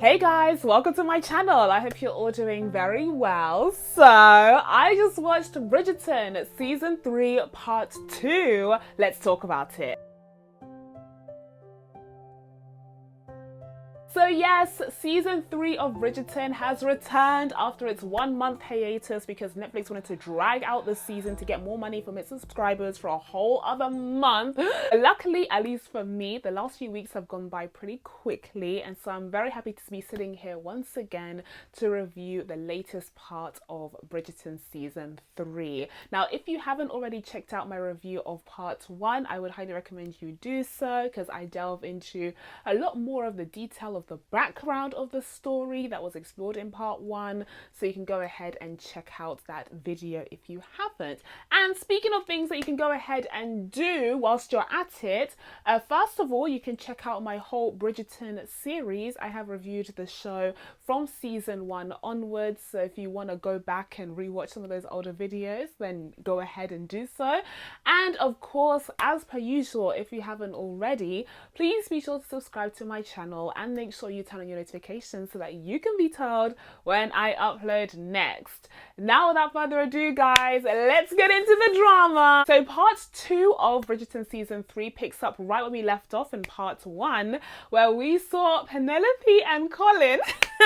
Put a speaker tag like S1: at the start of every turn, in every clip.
S1: Hey guys, welcome to my channel. I hope you're all doing very well. So, I just watched Bridgerton Season 3 Part 2. Let's talk about it. So yes, Season 3 of Bridgerton has returned after its 1-month hiatus because Netflix wanted to drag out the season to get more money from its subscribers for a whole other month. Luckily, at least for me, the last few weeks have gone by pretty quickly, and so I'm very happy to be sitting here once again to review the latest part of Bridgerton Season 3. Now, if you haven't already checked out my review of Part 1, I would highly recommend you do so because I delve into a lot more of the detail of the background of the story that was explored in Part 1, so you can go ahead and check out that video if you haven't. And speaking of things that you can go ahead and do whilst you're at it, first of all, you can check out my whole Bridgerton series. I have reviewed the show from Season 1 onwards, so if you want to go back and rewatch some of those older videos, then go ahead and do so. And of course, as per usual, if you haven't already, please be sure to subscribe to my channel and make sure you turn on your notifications so that you can be told when I upload next. Now, without further ado, guys, let's get into the drama. So Part 2 of Bridgerton Season 3 picks up right where we left off in Part 1, where we saw Penelope and Colin.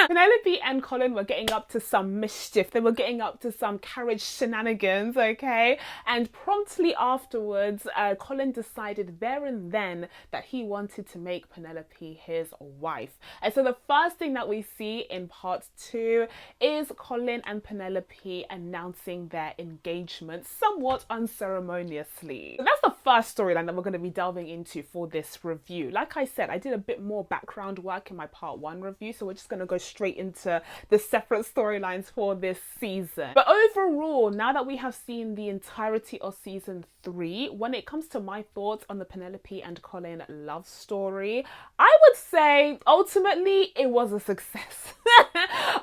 S1: Penelope and Colin were getting up to some mischief. They were getting up to some carriage shenanigans, okay? And promptly afterwards, Colin decided there and then that he wanted to make Penelope his wife. And so the first thing that we see in Part 2 is Colin and Penelope announcing their engagement somewhat unceremoniously. So that's the first storyline that we're going to be delving into for this review. Like I said, I did a bit more background work in my Part 1 review, so we're just going to go straight into the separate storylines for this season. But overall, now that we have seen the entirety of Season 3, when it comes to my thoughts on the Penelope and Colin love story, I would say ultimately it was a success.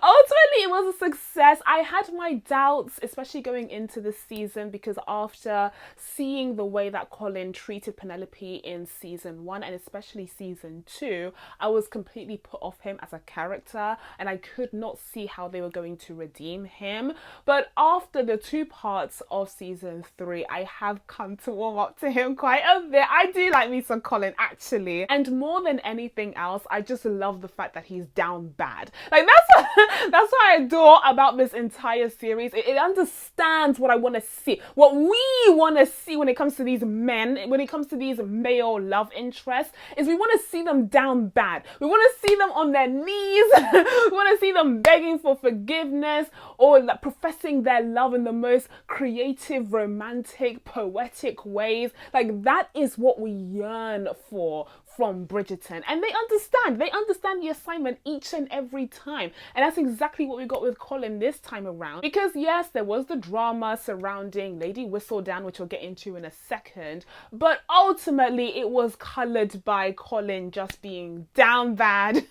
S1: Ultimately it was a success. I had my doubts, especially going into this season, because after seeing the way that Colin treated Penelope in Season 1 and especially Season 2, I was completely put off him as a character and I could not see how they were going to redeem him. But after the 2 parts of Season 3, I have come to warm up to him quite a bit. I do like me some Colin, actually. And more than anything else, I just love the fact that he's down bad. Like, that's what I adore about this entire series. It understands what I want to see, what we want to see when it comes to these men, when it comes to these male love interests, is we want to see them down bad. We want to see them on their knees. We want to see them begging for forgiveness or like professing their love in the most creative, romantic, poetic ways. Like, that is what we yearn for from Bridgerton, and they understand the assignment each and every time, and that's exactly what we got with Colin this time around. Because yes, there was the drama surrounding Lady Whistledown, which we'll get into in a second, but ultimately it was coloured by Colin just being down bad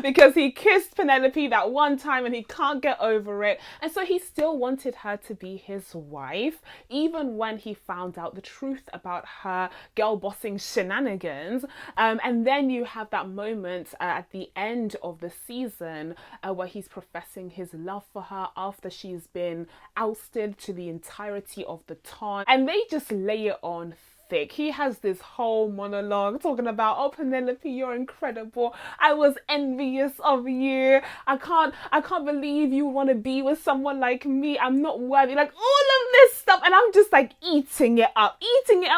S1: because he kissed Penelope that one time and he can't get over it, and so he still wanted her to be his wife even when he found out the truth about her girl bossing shenanigans. And then you have that moment at the end of the season where he's professing his love for her after she's been ousted to the entirety of the town, and they just lay it on thick. He has this whole monologue talking about, oh Penelope, you're incredible. I was envious of you. I can't believe you want to be with someone like me. I'm not worthy. Like, all of this stuff, and I'm just like eating it up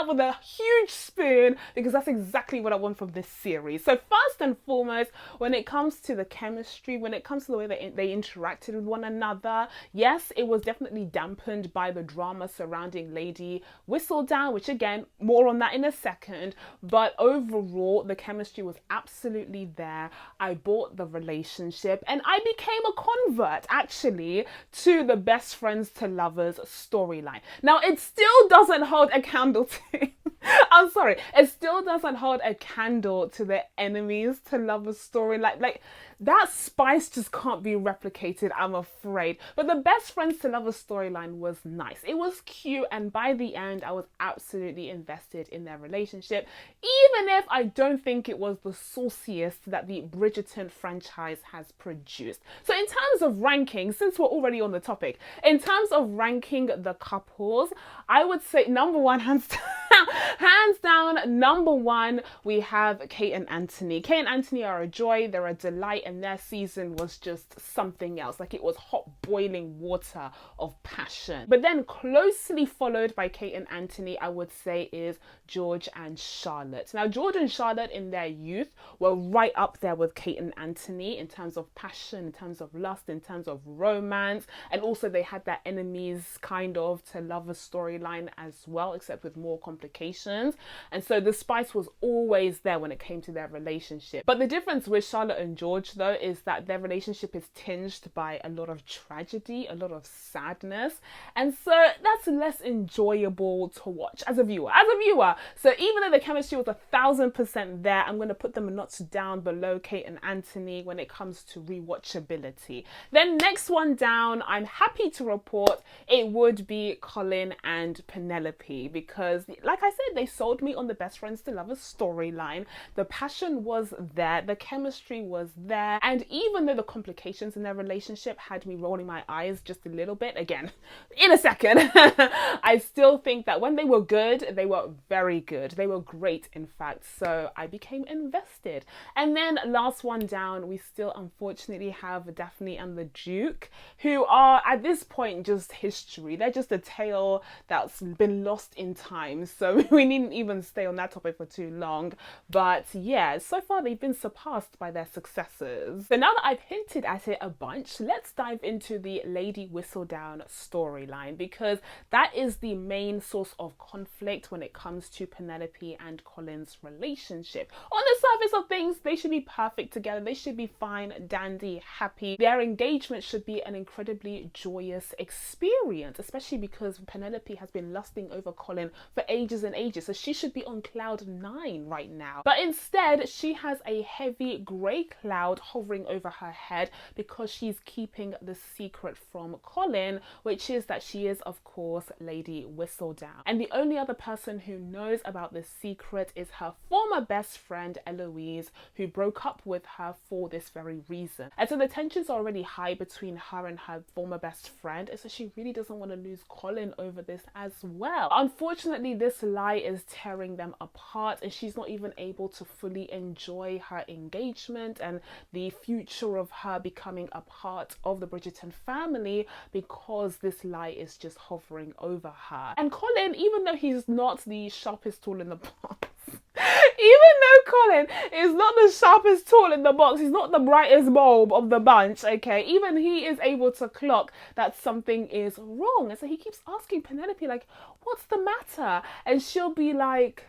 S1: with a huge spoon, because that's exactly what I want from this series. So first and foremost, when it comes to the chemistry, when it comes to the way that they interacted with one another, yes, it was definitely dampened by the drama surrounding Lady Whistledown, which again, more on that in a second, but overall the chemistry was absolutely there. I bought the relationship and I became a convert actually to the best friends to lovers storyline. Now, it still doesn't hold a candle to I'm sorry, it still doesn't hold a candle to the enemies to lovers storyline. Like That spice just can't be replicated, I'm afraid. But the best friends to lovers storyline was nice. It was cute, and by the end, I was absolutely invested in their relationship, even if I don't think it was the sauciest that the Bridgerton franchise has produced. So in terms of ranking, since we're already on the topic, in terms of ranking the couples, I would say number one, hands down, number one, we have Kate and Anthony. Kate and Anthony are a joy, they're a delight, and their season was just something else. Like, it was hot boiling water of passion. But then closely followed by Kate and Anthony, I would say, is George and Charlotte. Now, George and Charlotte in their youth were right up there with Kate and Anthony in terms of passion, in terms of lust, in terms of romance, and also they had that enemies kind of to lovers storyline as well, except with more complications. And so the spice was always there when it came to their relationship. But the difference with Charlotte and George, though, is that their relationship is tinged by a lot of tragedy, a lot of sadness, and so that's less enjoyable to watch as a viewer. So even though the chemistry was 1000% there, I'm going to put them a notch down below Kate and Anthony when it comes to rewatchability. Then next one down, I'm happy to report it would be Colin and Penelope, because like I said, they sold me on the best friends to lovers storyline. The passion was there, the chemistry was there, and even though the complications in their relationship had me rolling my eyes just a little bit, again, in a second, I still think that when they were good, they were very good. They were great, in fact, so I became invested. And then last one down, we still unfortunately have Daphne and the Duke, who are at this point just history. They're just a tale that's been lost in time, so we needn't even stay on that topic for too long. But yeah, so far they've been surpassed by their successors. So now that I've hinted at it a bunch, let's dive into the Lady Whistledown storyline, because that is the main source of conflict when it comes to Penelope and Colin's relationship. On the surface of things, they should be perfect together. They should be fine, dandy, happy. Their engagement should be an incredibly joyous experience, especially because Penelope has been lusting over Colin for ages and ages, so she should be on cloud 9 right now. But instead, she has a heavy grey cloud hovering over her head because she's keeping the secret from Colin, which is that she is, of course, Lady Whistledown. And the only other person who knows about this secret is her former best friend, Eloise, who broke up with her for this very reason. And so the tensions are already high between her and her former best friend, and so she really doesn't want to lose Colin over this as well. Unfortunately, this lie is tearing them apart, and she's not even able to fully enjoy her engagement and the future of her becoming a part of the Bridgerton family because this lie is just hovering over her. And Colin, even though he's not the sharpest tool in the box, even though Colin is not the sharpest tool in the box, he's not the brightest bulb of the bunch, okay, even he is able to clock that something is wrong. And so he keeps asking Penelope, like, what's the matter? And she'll be like,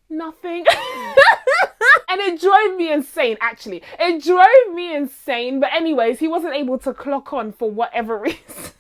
S1: nothing. And it drove me insane, actually. It drove me insane. But anyways, he wasn't able to clock on for whatever reason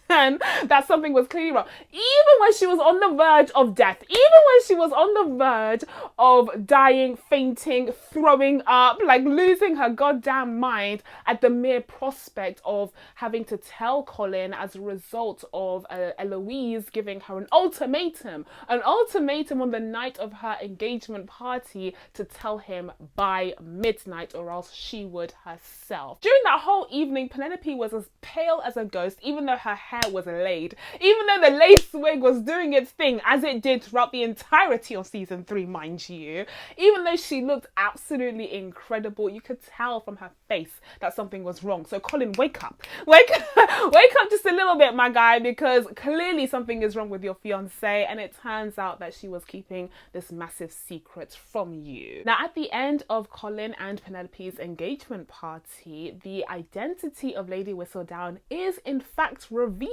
S1: that something was clearly wrong. Even when she was on the verge of death, even when she was on the verge of dying, fainting, throwing up, like losing her goddamn mind at the mere prospect of having to tell Colin as a result of Eloise giving her an ultimatum on the night of her engagement party to tell him by midnight or else she would herself. During that whole evening, Penelope was as pale as a ghost, even though her hair was laid, even though the lace wig was doing its thing as it did throughout the entirety of season 3, mind you. Even though she looked absolutely incredible, you could tell from her face that something was wrong. So Colin, wake up just a little bit, my guy, because clearly something is wrong with your fiance, and it turns out that she was keeping this massive secret from you. Now, at the end of Colin and Penelope's engagement party, the identity of Lady Whistledown is in fact revealed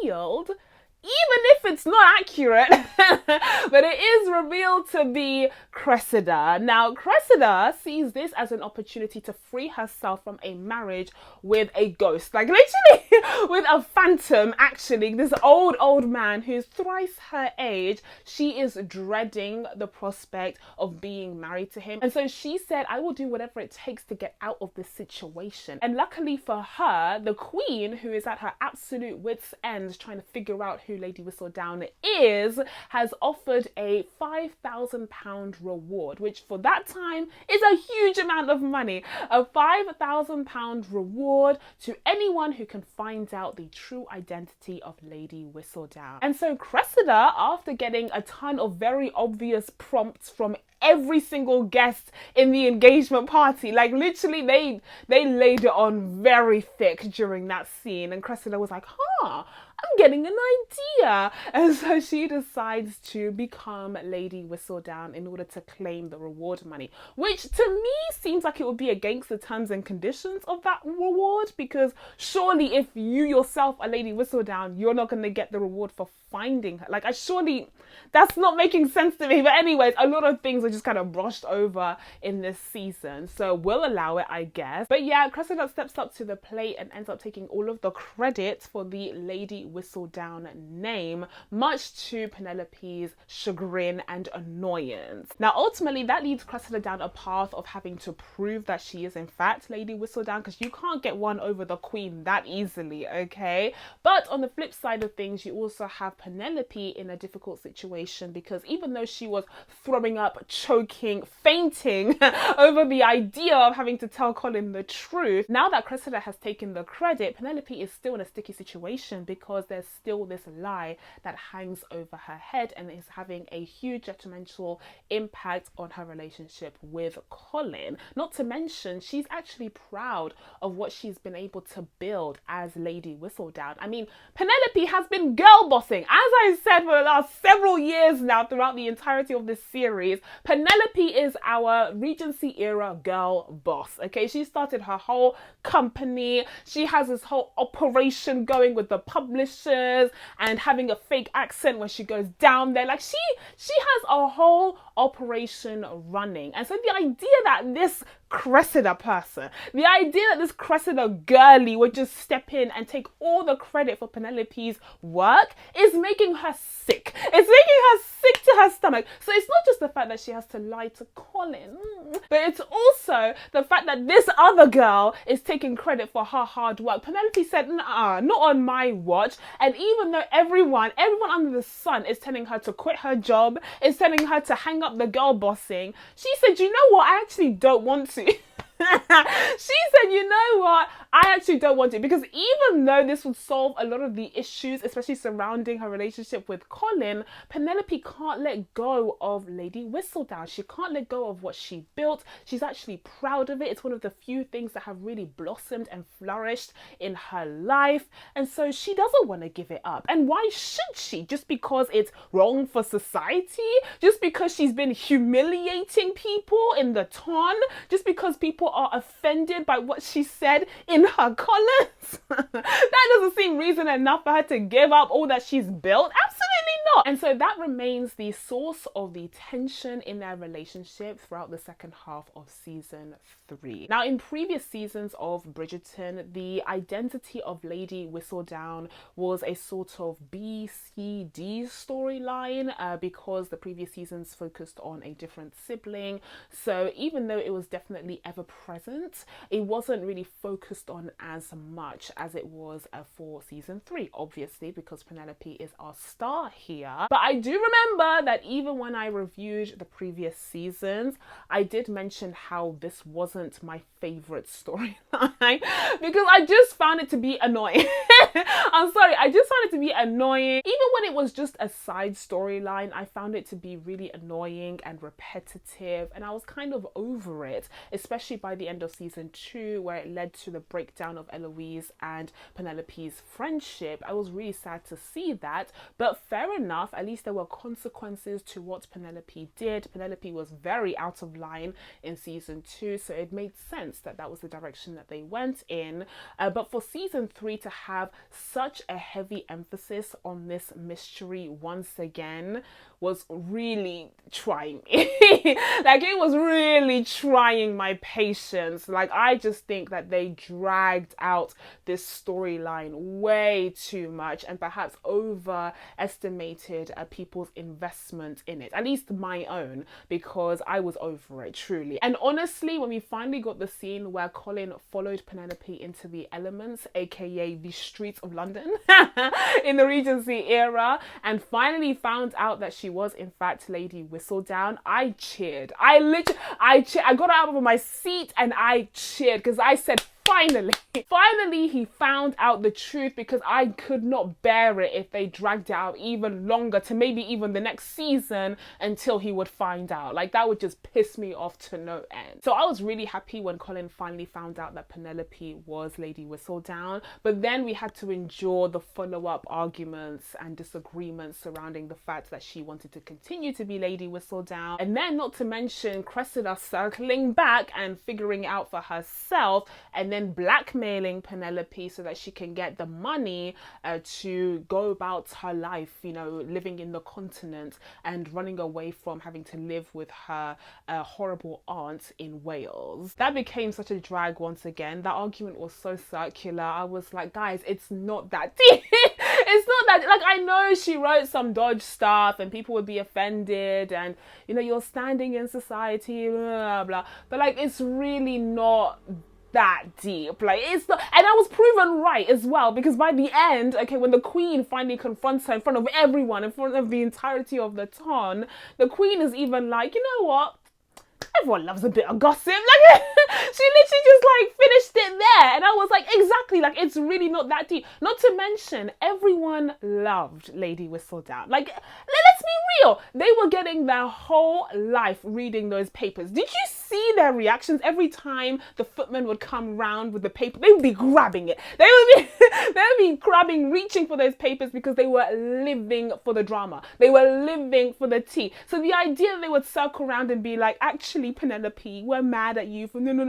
S1: even if it's not accurate, but it is revealed to be Cressida. Now, Cressida sees this as an opportunity to free herself from a marriage with a ghost, like literally with a phantom, actually. This old man who's thrice her age. She is dreading the prospect of being married to him. And so she said, I will do whatever it takes to get out of this situation. And luckily for her, the queen, who is at her absolute wit's end trying to figure out who Lady Whistledown is, has offered a £5,000 reward, which for that time is a huge amount of money. A £5,000 reward to anyone who can find out the true identity of Lady Whistledown. And so Cressida, after getting a ton of very obvious prompts from every single guest in the engagement party, like literally they laid it on very thick during that scene, and Cressida was like, I'm getting an idea. And so she decides to become Lady Whistledown in order to claim the reward money, which to me seems like it would be against the terms and conditions of that reward, because surely if you yourself are Lady Whistledown, you're not going to get the reward for finding her. Like, that's not making sense to me. But anyways, a lot of things are just kind of brushed over in this season, so we'll allow it, I guess. But yeah, Cressida steps up to the plate and ends up taking all of the credit for the Lady Whistledown name, much to Penelope's chagrin and annoyance. Now, ultimately, that leads Cressida down a path of having to prove that she is in fact Lady Whistledown, because you can't get one over the queen that easily, okay? But on the flip side of things, you also have Penelope in a difficult situation, because even though she was throwing up, choking, fainting over the idea of having to tell Colin the truth, now that Cressida has taken the credit, Penelope is still in a sticky situation, because there's still this lie that hangs over her head and is having a huge detrimental impact on her relationship with Colin. Not to mention, she's actually proud of what she's been able to build as Lady Whistledown. I mean, Penelope has been girl bossing, as I said, for the last several years now throughout the entirety of this series. Penelope is our Regency era girl boss, okay? She started her whole company. She has this whole operation going with the publishers and having a fake accent when she goes down there. Like, she has a whole operation running. And so the idea that this Cressida person, the idea that this Cressida girly would just step in and take all the credit for Penelope's work is making her sick. It's making her sick to her stomach. So it's not just the fact that she has to lie to Colin, but it's also the fact that this other girl is taking credit for her hard work. Penelope said, nah, not on my watch. And even though everyone under the sun is telling her to quit her job, is telling her to hang up the girl bossing, she said, you know what, I actually don't want to. She said, you know what, I actually don't want it, because even though this would solve a lot of the issues, especially surrounding her relationship with Colin, Penelope can't let go of Lady Whistledown. She can't let go of what she built. She's actually proud of it. It's one of the few things that have really blossomed and flourished in her life, and so she doesn't want to give it up. And why should she? Just because it's wrong for society? Just because she's been humiliating people in the ton? Just because people are offended by what she said in her columns? That doesn't seem reason enough for her to give up all that she's built. Absolutely not. And so that remains the source of the tension in their relationship throughout the second half of season 3. Now, in previous seasons of Bridgerton, the identity of Lady Whistledown was a sort of B, C, D storyline, because the previous seasons focused on a different sibling. So even though it was definitely ever present, it wasn't really focused on as much as it was for season 3, obviously, because Penelope is our star here. But I do remember that even when I reviewed the previous seasons, I did mention how this wasn't my favorite storyline because I just found it to be annoying. I'm sorry, I just found it to be annoying. Even when it was just a side storyline, I found it to be really annoying and repetitive, and I was kind of over it, especially by the end of season 2, where it led to the breakdown of Eloise and Penelope's friendship. I was really sad to see that, but fair enough. enough, at least there were consequences to what Penelope did. Penelope was very out of line in season 2, so it made sense that that was the direction that they went in. But for season 3 to have such a heavy emphasis on this mystery once again was really trying me. Like, it was really trying my patience. Like, I just think that they dragged out this storyline way too much and perhaps overestimated people's investment in it, at least my own, because I was over it, truly. And honestly, when we finally got the scene where Colin followed Penelope into the elements, aka the streets of London in the Regency era, and finally found out that she was in fact Lady Whistledown, I cheered. I cheered. I got out of my seat and I cheered because I said, finally he found out the truth, because I could not bear it if they dragged it out even longer to maybe even the next season until he would find out. Like, that would just piss me off to no end. So I was really happy when Colin finally found out that Penelope was Lady Whistledown, but then we had to endure the follow-up arguments and disagreements surrounding the fact that she wanted to continue to be Lady Whistledown, and then not to mention Cressida circling back and figuring it out for herself, and then blackmailing Penelope so that she can get the money to go about her life, you know, living in the continent and running away from having to live with her horrible aunt in Wales. That became such a drag once again. That argument was so circular. I was like, guys, it's not that deep. It's not that, like, I know she wrote some dodge stuff and people would be offended and, you know, you're standing in society, blah, blah, but like, it's really not that deep. Like, it's not, and I was proven right as well, because by the end, okay, when the Queen finally confronts her in front of everyone, in front of the entirety of the town, the Queen is even like, you know what, everyone loves a bit of gossip. Like, she literally just like finished it there, and I was like, exactly, like, it's really not that deep. Not to mention, everyone loved Lady Whistledown. Like, let's be real, they were getting their whole life reading those papers. Did you see their reactions every time the footman would come round with the paper? They would be grabbing it. They would be grabbing, reaching for those papers, because they were living for the drama. They were living for the tea. So the idea that they would circle around and be like, actually, Penelope, we're mad at you for no.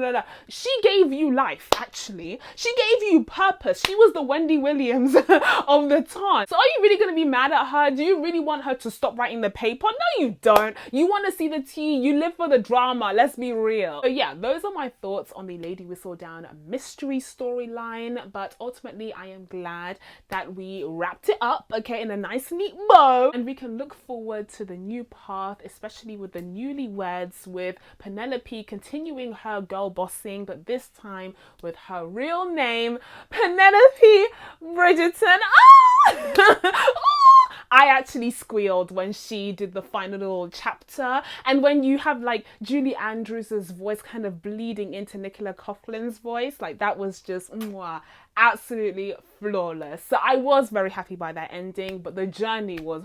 S1: She gave you life, actually. She gave you purpose. She was the Wendy Williams of the time. So are you really going to be mad at her? Do you really want her to stop writing the paper? No, you don't. You want to see the tea. You live for the drama. Let's be real. So yeah, those are my thoughts on the Lady Whistledown mystery storyline. But ultimately, I am glad that we wrapped it up, okay, in a nice neat bow. And we can look forward to the new path, especially with the newlyweds, with Penelope continuing her girl bossing, but this time with her real name, Penelope Bridgerton. Oh! I actually squealed when she did the final little chapter, and when you have like Julie Andrews's voice kind of bleeding into Nicola Coughlin's voice, like, that was just mwah, absolutely flawless. So I was very happy by that ending, but the journey was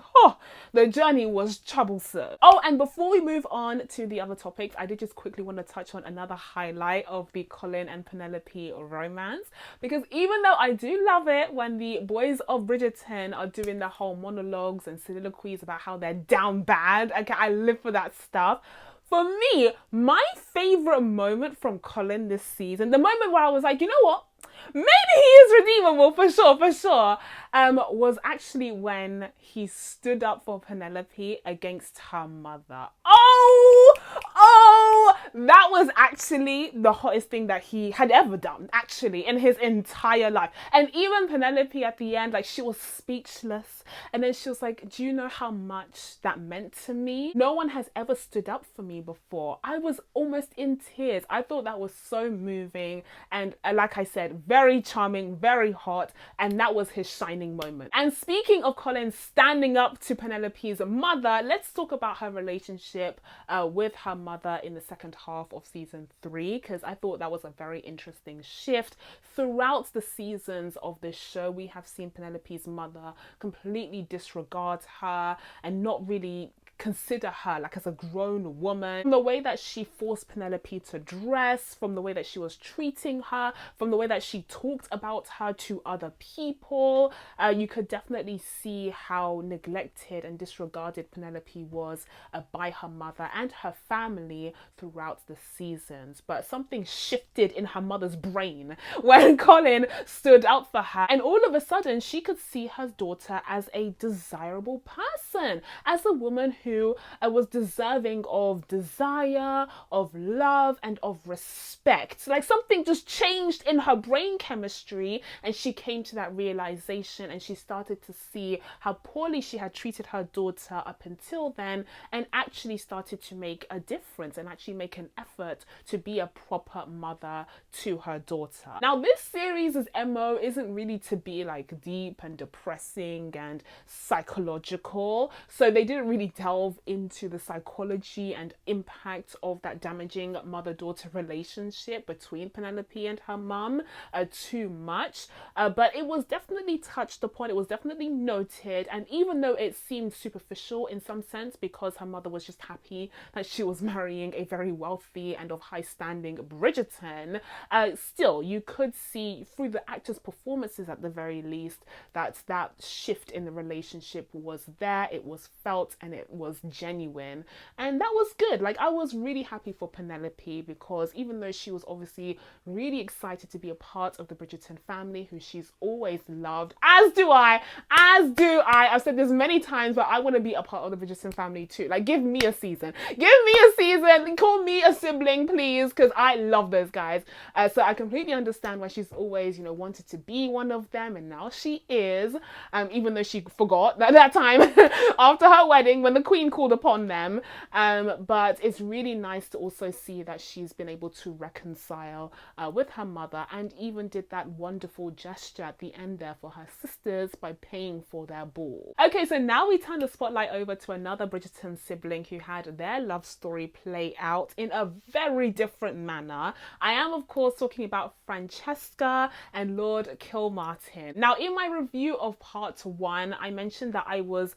S1: troublesome. Oh, and before we move on to the other topics, I did just quickly want to touch on another highlight of the Colin and Penelope romance, because even though I do love it when the boys of Bridgerton are doing their whole monologues and soliloquies about how they're down bad, okay, I live for that stuff. For me, my favorite moment from Colin this season, the moment where I was like, you know what? Maybe he is redeemable for sure, was actually when he stood up for Penelope against her mother. Oh, that was actually the hottest thing that he had ever done, actually, in his entire life. And even Penelope at the end, like, she was speechless. And then she was like, do you know how much that meant to me? No one has ever stood up for me before. I was almost in tears. I thought that was so moving. And like I said, very charming, very hot. And that was his shining moment. And speaking of Colin standing up to Penelope's mother, let's talk about her relationship with her mother in the second half of season 3, because I thought that was a very interesting shift. Throughout the seasons of this show, we have seen Penelope's mother completely disregard her and not really consider her like as a grown woman. From the way that she forced Penelope to dress, from the way that she was treating her, from the way that she talked about her to other people, you could definitely see how neglected and disregarded Penelope was by her mother and her family throughout the seasons. But something shifted in her mother's brain when Colin stood out for her, and all of a sudden she could see her daughter as a desirable person, as a woman who was deserving of desire, of love, and of respect. Like something just changed in her brain chemistry, and she came to that realization, and she started to see how poorly she had treated her daughter up until then, and actually started to make a difference and actually make an effort to be a proper mother to her daughter. Now, this series' MO isn't really to be like deep and depressing and psychological, so they didn't really delve into the psychology and impact of that damaging mother-daughter relationship between Penelope and her mum too much, but it was definitely touched upon, it was definitely noted, and even though it seemed superficial in some sense because her mother was just happy that she was marrying a very wealthy and of high standing Bridgerton, still you could see through the actors' performances at the very least that that shift in the relationship was there, it was felt, and it was genuine, and that was good. Like, I was really happy for Penelope because even though she was obviously really excited to be a part of the Bridgerton family, who she's always loved, as do I, I've said this many times, but I want to be a part of the Bridgerton family too. Like, give me a season, call me a sibling please, because I love those guys. So I completely understand why she's always, you know, wanted to be one of them, and now she is, even though she forgot that time after her wedding when the Queen called upon them. But it's really nice to also see that she's been able to reconcile with her mother, and even did that wonderful gesture at the end there for her sisters by paying for their ball. Okay, so now we turn the spotlight over to another Bridgerton sibling who had their love story play out in a very different manner. I am, of course, talking about Francesca and Lord Kilmartin. Now, in my review of part 1, I mentioned that I was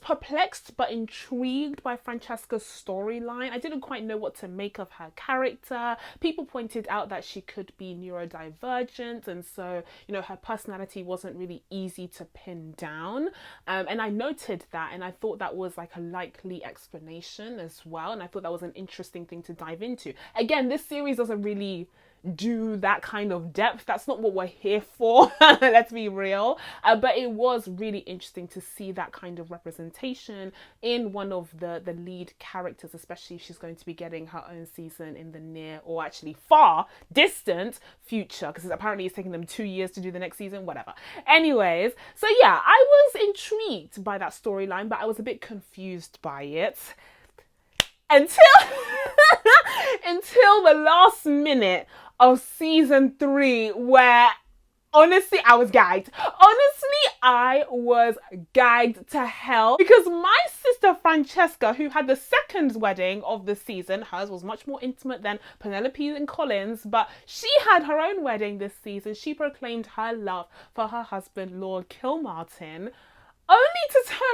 S1: perplexed but intrigued by Francesca's storyline. I didn't quite know what to make of her character. People pointed out that she could be neurodivergent, and so, you know, her personality wasn't really easy to pin down. And I noted that, and I thought that was like a likely explanation as well, and I thought that was an interesting thing to dive into. Again, this series doesn't really do that kind of depth. That's not what we're here for. Let's be real. But it was really interesting to see that kind of representation in one of the lead characters, especially if she's going to be getting her own season in the near, or actually far distant future, because apparently it's taking them 2 years to do the next season, whatever. Anyways, so yeah, I was intrigued by that storyline, but I was a bit confused by it until until the last minute of season 3, where honestly I was gagged. I was gagged to hell, because my sister Francesca, who had the second wedding of the season, hers was much more intimate than Penelope and Colin's, but she had her own wedding this season. She proclaimed her love for her husband, Lord Kilmartin, only to turn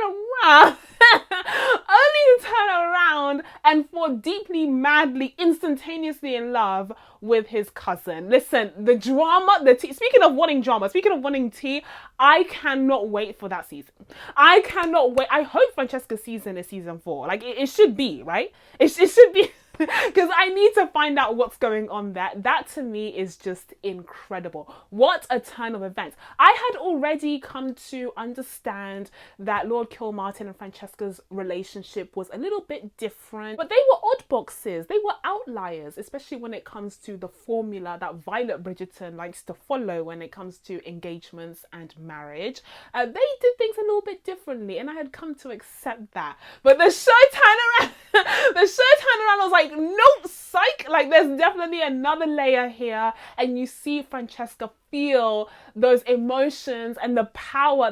S1: around and fall deeply, madly, instantaneously in love with his cousin. Listen, the drama, the tea, speaking of wanting drama, speaking of wanting tea, I cannot wait for that season. I cannot wait. I hope Francesca's season is season 4. Like, it should be, right? It should be. Because I need to find out what's going on there. That to me is just incredible. What a turn of events. I had already come to understand that Lord Kilmartin and Francesca's relationship was a little bit different, but they were odd boxes. They were outliers, especially when it comes to the formula that Violet Bridgerton likes to follow when it comes to engagements and marriage. They did things a little bit differently, and I had come to accept that. But the show turned around. I was like, nope, psych. Like, there's definitely another layer here, and you see Francesca feel those emotions and the power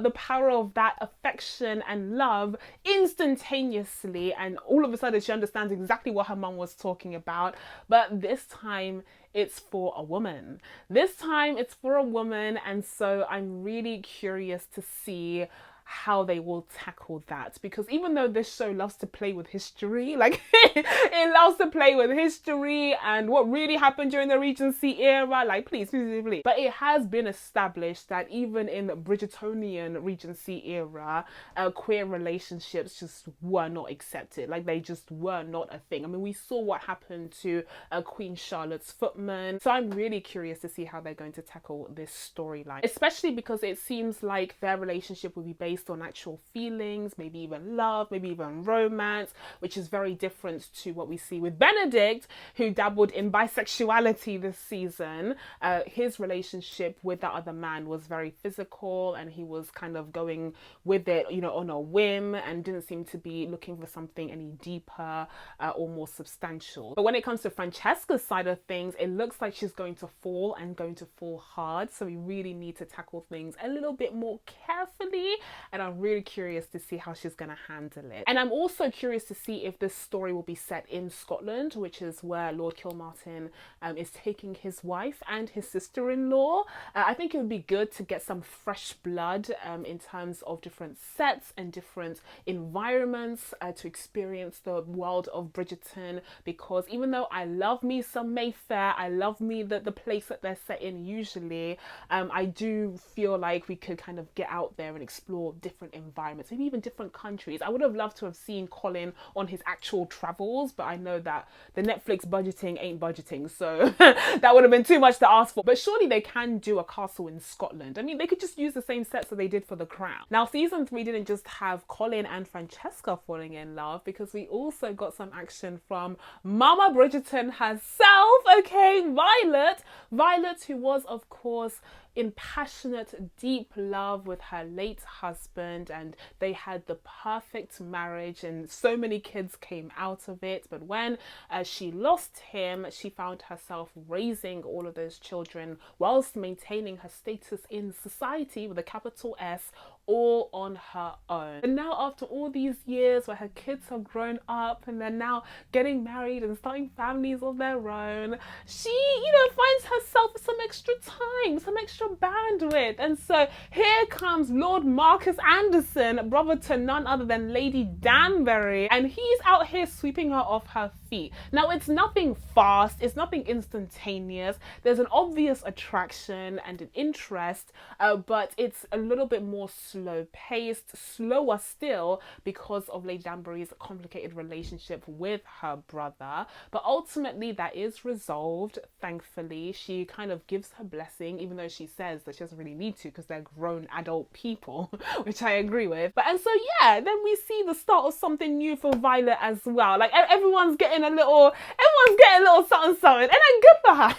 S1: of that affection and love instantaneously, and all of a sudden she understands exactly what her mum was talking about. But this time it's for a woman. And so I'm really curious to see how they will tackle that, because even though this show loves to play with history, like it loves to play with history and what really happened during the Regency era, like please, but it has been established that even in the Bridgertonian Regency era, queer relationships just were not accepted. Like they just were not a thing. I mean, we saw what happened to Queen Charlotte's footman. So I'm really curious to see how they're going to tackle this storyline, especially because it seems like their relationship will be based on actual feelings, maybe even love, maybe even romance, which is very different to what we see with Benedict, who dabbled in bisexuality this season. His relationship with that other man was very physical, and he was kind of going with it, you know, on a whim, and didn't seem to be looking for something any deeper or more substantial. But when it comes to Francesca's side of things, it looks like she's going to fall, and going to fall hard. So we really need to tackle things a little bit more carefully, and I'm really curious to see how she's going to handle it. And I'm also curious to see if this story will be set in Scotland, which is where Lord Kilmartin is taking his wife and his sister-in-law. I think it would be good to get some fresh blood in terms of different sets and different environments to experience the world of Bridgerton, because even though I love me some Mayfair, I love me the place that they're set in usually, I do feel like we could kind of get out there and explore different environments, maybe even different countries. I would have loved to have seen Colin on his actual travels, but I know that the Netflix budgeting ain't budgeting, so that would have been too much to ask for. But surely they can do a castle in Scotland. I mean, they could just use the same sets that they did for The Crown. Now, season 3 didn't just have Colin and Francesca falling in love, because we also got some action from Mama Bridgerton herself, okay, Violet, who was, of course, in passionate, deep love with her late husband, and they had the perfect marriage and so many kids came out of it. But when she lost him, she found herself raising all of those children whilst maintaining her status in society with a capital S, all on her own. And now, after all these years where her kids have grown up and they're now getting married and starting families of their own, she, you know, finds herself some extra time, some extra bandwidth. And so here comes Lord Marcus Anderson, brother to none other than Lady Danbury, and he's out here sweeping her off her feet. Now, it's nothing fast, it's nothing instantaneous. There's an obvious attraction and an interest, but it's a little bit more slow paced, slower still, because of Lady Danbury's complicated relationship with her brother. But ultimately that is resolved, thankfully. She kind of gives her blessing, even though she says that she doesn't really need to because they're grown adult people, which I agree with. But and so yeah, then we see the start of something new for Violet as well. Like everyone's getting a little something, and I'm good for her.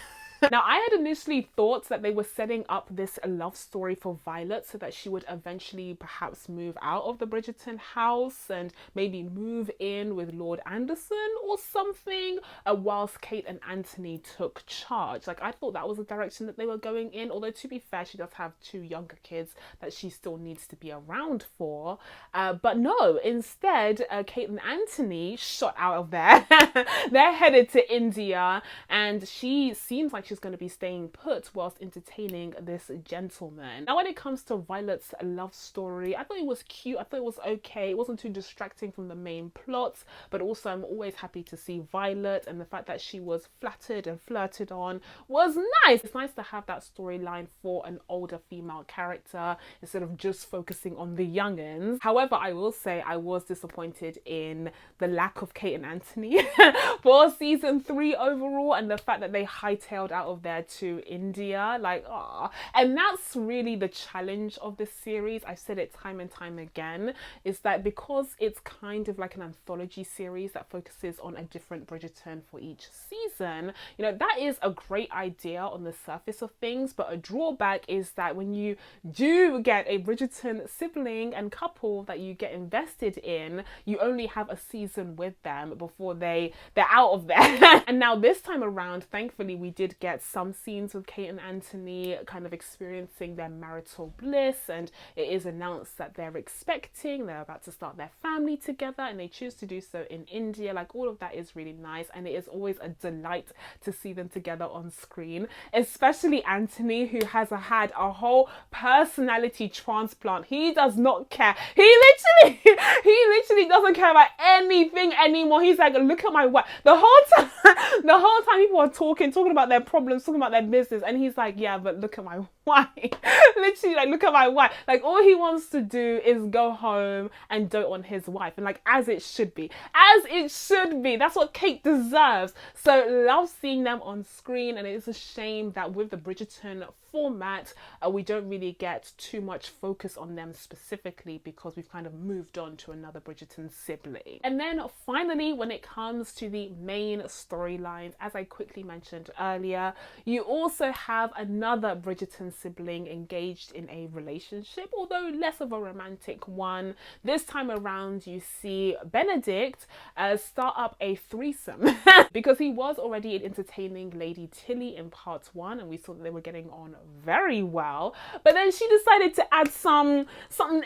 S1: Now, I had initially thought that they were setting up this love story for Violet so that she would eventually perhaps move out of the Bridgerton house and maybe move in with Lord Anderson or something, whilst Kate and Anthony took charge. Like, I thought that was the direction that they were going in, although to be fair, she does have 2 younger kids that she still needs to be around for. But no, instead, Kate and Anthony shot out of there. They're headed to India, and she seems like she's going to be staying put whilst entertaining this gentleman. Now, when it comes to Violet's love story, I thought it was cute. I thought it was okay. It wasn't too distracting from the main plot, but also I'm always happy to see Violet, and the fact that she was flattered and flirted on was nice. It's nice to have that storyline for an older female character instead of just focusing on the youngins. However, I will say I was disappointed in the lack of Kate and Anthony for season 3 overall, and the fact that they hightailed out of there to India, like, ah. And that's really the challenge of this series. I've said it time and time again, is that because it's kind of like an anthology series that focuses on a different Bridgerton for each season, you know, that is a great idea on the surface of things, but a drawback is that when you do get a Bridgerton sibling and couple that you get invested in, you only have a season with them before they're out of there. And now this time around, thankfully, we did get get some scenes with Kate and Anthony kind of experiencing their marital bliss, and it is announced that they're about to start their family together, and they choose to do so in India. Like, all of that is really nice, and it is always a delight to see them together on screen, especially Anthony, who has had a whole personality transplant. He does not care. He literally doesn't care about anything anymore. He's like, look at my wife. The whole time people are talking about their problems, talking about their business, and he's like, yeah, but look at my wife. Literally, like, look at my wife. Like, all he wants to do is go home and dote on his wife, and like, as it should be. That's what Kate deserves. So love seeing them on screen, and it is a shame that with the Bridgerton format, we don't really get too much focus on them specifically, because we've kind of moved on to another Bridgerton sibling. And then finally, when it comes to the main storylines, as I quickly mentioned earlier, you also have another Bridgerton sibling engaged in a relationship, although less of a romantic one. This time around, you see Benedict start up a threesome because he was already entertaining Lady Tilly in part 1, and we saw that they were getting on very well, but then she decided to add something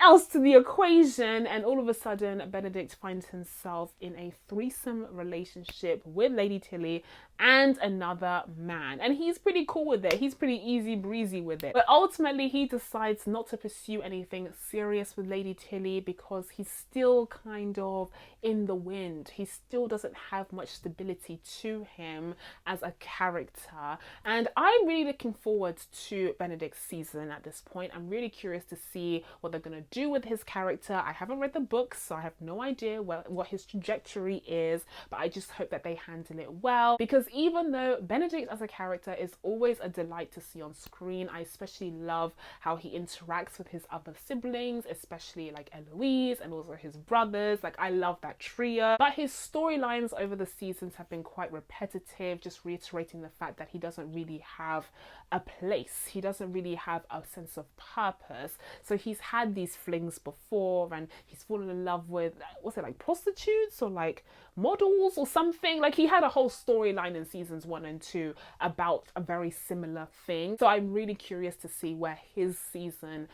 S1: else to the equation, and all of a sudden Benedict finds himself in a threesome relationship with Lady Tilly and another man, and he's pretty cool with it. He's pretty easy breezy with it, but ultimately he decides not to pursue anything serious with Lady Tilly because he's still kind of in the wind. He still doesn't have much stability to him as a character, and I'm really looking forward to Benedict's season at this point. I'm really curious to see what they're going to do with his character. I haven't read the books, so I have no idea what his trajectory is, but I just hope that they handle it well, because even though Benedict as a character is always a delight to see on screen, I especially love how he interacts with his other siblings, especially like Eloise and also his brothers. Like, I love that trio, but his storylines over the seasons have been quite repetitive, just reiterating the fact that he doesn't really have a place. He doesn't really have a sense of purpose. So he's had these flings before, and he's fallen in love with, what's it, like prostitutes or like models or something. Like, he had a whole storyline in seasons 1 and 2 about a very similar thing. So I'm really curious to see where his season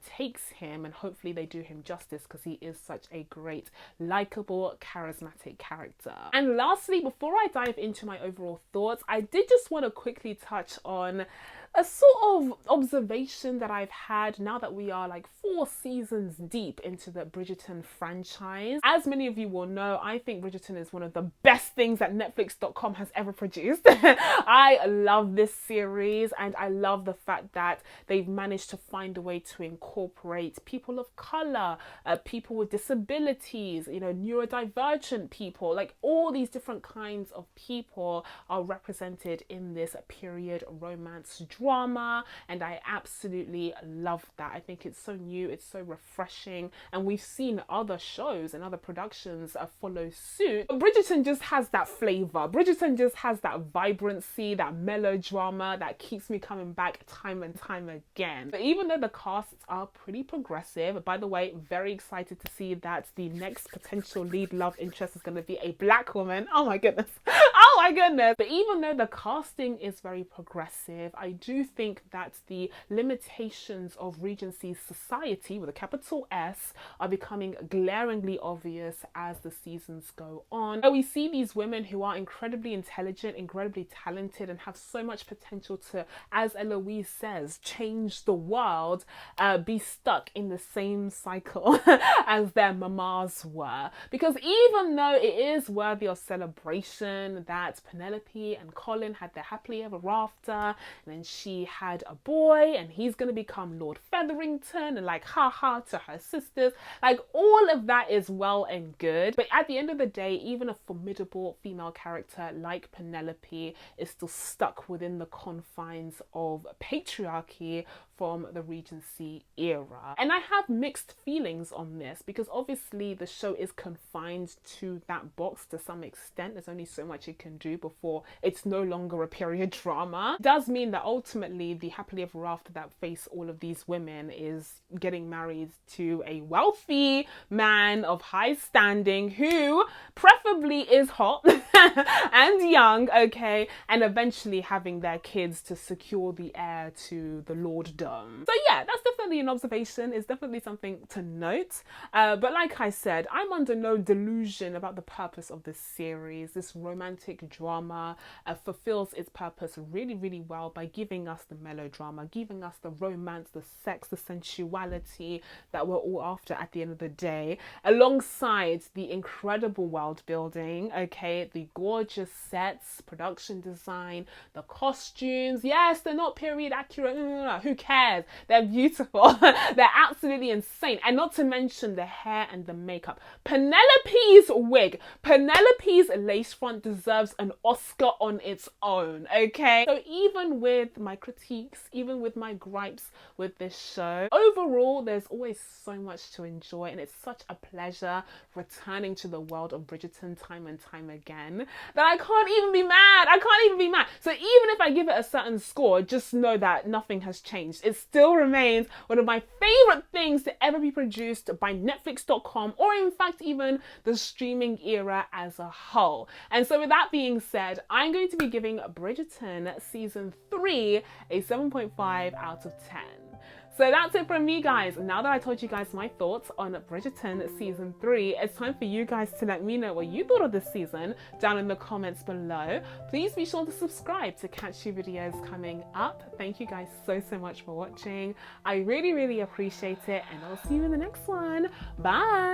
S1: takes him, and hopefully they do him justice, because he is such a great, likable, charismatic character. And lastly, before I dive into my overall thoughts, I did just want to quickly touch on a sort of observation that I've had now that we are like 4 seasons deep into the Bridgerton franchise. As many of you will know, I think Bridgerton is one of the best things that Netflix.com has ever produced. I love this series, and I love the fact that they've managed to find a way to incorporate people of color, people with disabilities, you know, neurodivergent people, like all these different kinds of people are represented in this period romance drama, and I absolutely love that. I think it's so new, it's so refreshing, and we've seen other shows and other productions follow suit. But Bridgerton just has that flavor. Bridgerton just has that vibrancy, that melodrama that keeps me coming back time and time again. But even though the casts are pretty progressive, by the way, very excited to see that the next potential lead love interest is going to be a black woman. Oh my goodness. Oh my goodness. But even though the casting is very progressive, I do think that the limitations of Regency's society, with a capital S, are becoming glaringly obvious as the seasons go on. We see these women who are incredibly intelligent, incredibly talented, and have so much potential to, as Eloise says, change the world, be stuck in the same cycle as their mamas were. Because even though it is worthy of celebration that Penelope and Colin had their happily ever after, and then she had a boy and he's going to become Lord Featherington, and like haha to her sisters, like all of that is well and good, but at the end of the day, even a formidable female character like Penelope is still stuck within the confines of patriarchy from the Regency era. And I have mixed feelings on this, because obviously the show is confined to that box to some extent. There's only so much it can can do before it's no longer a period drama. It does mean that ultimately the happily ever after that face all of these women is getting married to a wealthy man of high standing who preferably is hot and young, okay, and eventually having their kids to secure the heir to the lorddom. So yeah, that's definitely an observation. It's definitely something to note. But like I said, I'm under no delusion about the purpose of this series. This romantic drama fulfills its purpose really, really well by giving us the melodrama, giving us the romance, the sex, the sensuality that we're all after at the end of the day, alongside the incredible world building, okay, the gorgeous sets, production design, the costumes. Yes, they're not period accurate. No. Who cares? They're beautiful. They're absolutely insane. And not to mention the hair and the makeup. Penelope's wig, Penelope's lace front deserves an Oscar on its own, okay? So even with my critiques, even with my gripes with this show, overall, there's always so much to enjoy, and it's such a pleasure returning to the world of Bridgerton time and time again that I can't even be mad. I can't even be mad. So even if I give it a certain score, just know that nothing has changed. It still remains one of my favorite things to ever be produced by Netflix.com, or in fact even the streaming era as a whole. And so with that being said, I'm going to be giving Bridgerton season 3 a 7.5 out of 10. So that's it from me, guys. Now that I told you guys my thoughts on Bridgerton season 3, it's time for you guys to let me know what you thought of this season down in the comments below. Please be sure to subscribe to catch new videos coming up. Thank you guys so much for watching. I really, really appreciate it, and I'll see you in the next one. Bye.